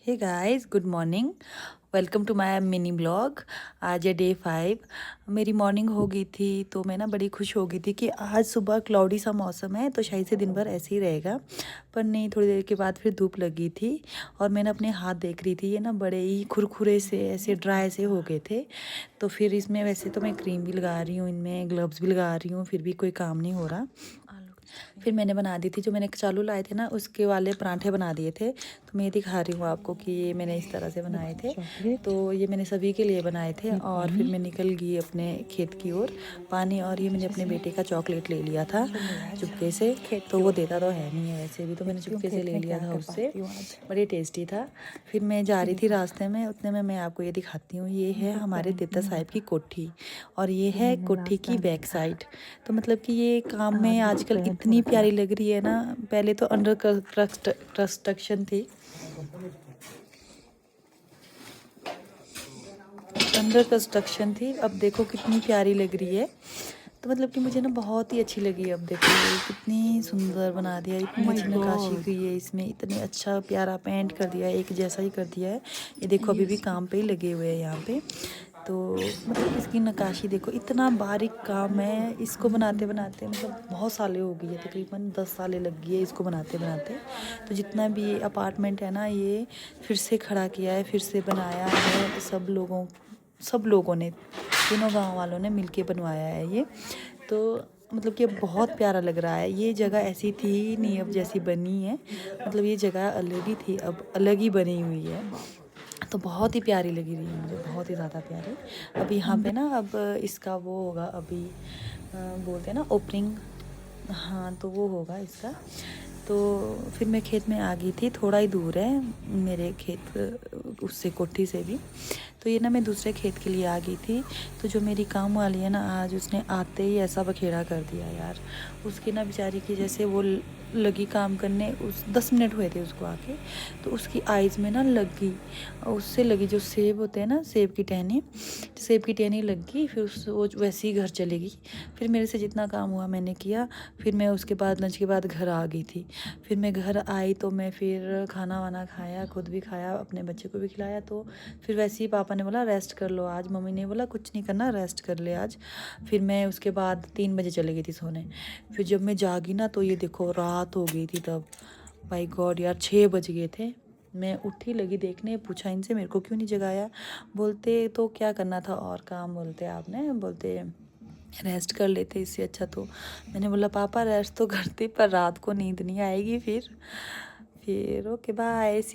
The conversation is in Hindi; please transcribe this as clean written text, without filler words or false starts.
Hey guys, good morning. Welcome to my mini blog. आज है डे 5। मेरी मॉर्निंग हो गई थी तो मैं ना बड़ी खुश हो गई थी कि आज सुबह क्लाउडी सा मौसम है तो शायद से दिन भर ऐसे ही रहेगा। पर नहीं, थोड़ी देर के बाद फिर धूप लगी थी और मैंने अपने हाथ देख रही थी, ये ना बड़े ही खुरखुरे से ऐसे ड्राई से हो गए थे। तो फिर इसमें वैसे तो मैं क्रीम भी लगा रही हूँ, इनमें ग्लव्स भी लगा रही हूँ, फिर भी कोई काम नहीं हो रहा। फिर मैंने बना दी थी, जो मैंने कचालू लाए थे ना उसके वाले पराठे बना दिए थे। तो मैं ये दिखा रही हूँ आपको कि ये मैंने इस तरह से बनाए थे। तो ये मैंने सभी के लिए बनाए थे और फिर मैं निकल गई अपने खेत की ओर पानी। और ये मैंने अपने बेटे का चॉकलेट ले लिया था चुपके से, तो वो देता तो है नहीं है वैसे भी, तो मैंने चुपके से ले लिया था उससे। बड़ी टेस्टी था। फिर मैं जा रही थी रास्ते में, उतने में मैं आपको ये दिखाती हूँ। ये है हमारे देता साहिब की कोठी और ये है कोठी की बैक साइड। तो मतलब कि ये काम में आजकल इतनी प्यारी लग रही है ना। पहले तो अंडर कंस्ट्रक्शन थी, अब देखो कितनी प्यारी लग रही है। तो मतलब कि मुझे ना बहुत ही अच्छी लगी। अब देखो ये कितनी सुंदर बना दिया, इतनी अच्छी नक्काशी की है इसमें, इतने अच्छा प्यारा पेंट कर दिया है, एक जैसा ही कर दिया है। ये देखो अभी भी काम पे ही लगे हुए हैं यहाँ पे। तो मतलब इसकी नक्काशी देखो, इतना बारीक काम है। इसको बनाते बनाते मतलब बहुत सालें हो गई है, तकरीबन 10 सालें लग गई है इसको बनाते बनाते। तो जितना भी ये अपार्टमेंट है ना, ये फिर से खड़ा किया है, फिर से बनाया है सब लोगों ने, तीनों गांव वालों ने मिलके बनवाया है ये। तो मतलब कि अब बहुत प्यारा लग रहा है। ये जगह ऐसी थी ही नहीं अब जैसी बनी है, मतलब ये जगह अलग ही थी, अब अलग ही बनी हुई है। तो बहुत ही प्यारी लगी रही है मुझे, बहुत ही ज़्यादा प्यारी। अब यहाँ पे ना अब इसका वो होगा, अभी बोलते हैं ना ओपनिंग, हाँ तो वो होगा इसका। तो फिर मैं खेत में आ गई थी, थोड़ा ही दूर है मेरे खेत उससे, कोठी से भी। तो ये ना मैं दूसरे खेत के लिए आ गई थी। तो जो मेरी काम वाली है ना, आज उसने आते ही ऐसा बखेड़ा कर दिया यार। उसकी ना बेचारी की जैसे वो लगी काम करने, उस 10 मिनट हुए थे उसको आके, तो उसकी आइज़ में ना लग गई, उससे लगी जो सेब होते हैं ना, सेब की टहनी लग गई। फिर वो वैसे ही घर चली गई। फिर मेरे से जितना काम हुआ मैंने किया। फिर मैं उसके बाद लंच के बाद घर आ गई थी। फिर मैं घर आई तो मैं फिर खाना वाना खाया, खुद भी खाया, अपने बच्चे को भी खिलाया। तो फिर वैसे ही पापा ने बोला रेस्ट कर लो आज, मम्मी ने बोला कुछ नहीं करना, रेस्ट कर ले आज। फिर मैं उसके बाद 3 बजे चली गई थी सोने। फिर जब मैं जागी ना तो ये देखो रात हो गई थी तब। बाई गॉड यार, 6 बज गए थे। मैं उठी, लगी देखने, पूछा इनसे मेरे को क्यों नहीं जगाया। बोलते तो क्या करना था और काम, बोलते आपने, बोलते रेस्ट कर लेते इससे अच्छा। तो मैंने बोला पापा रेस्ट तो करते पर रात को नींद नहीं आएगी। फिर ओके बाय सी।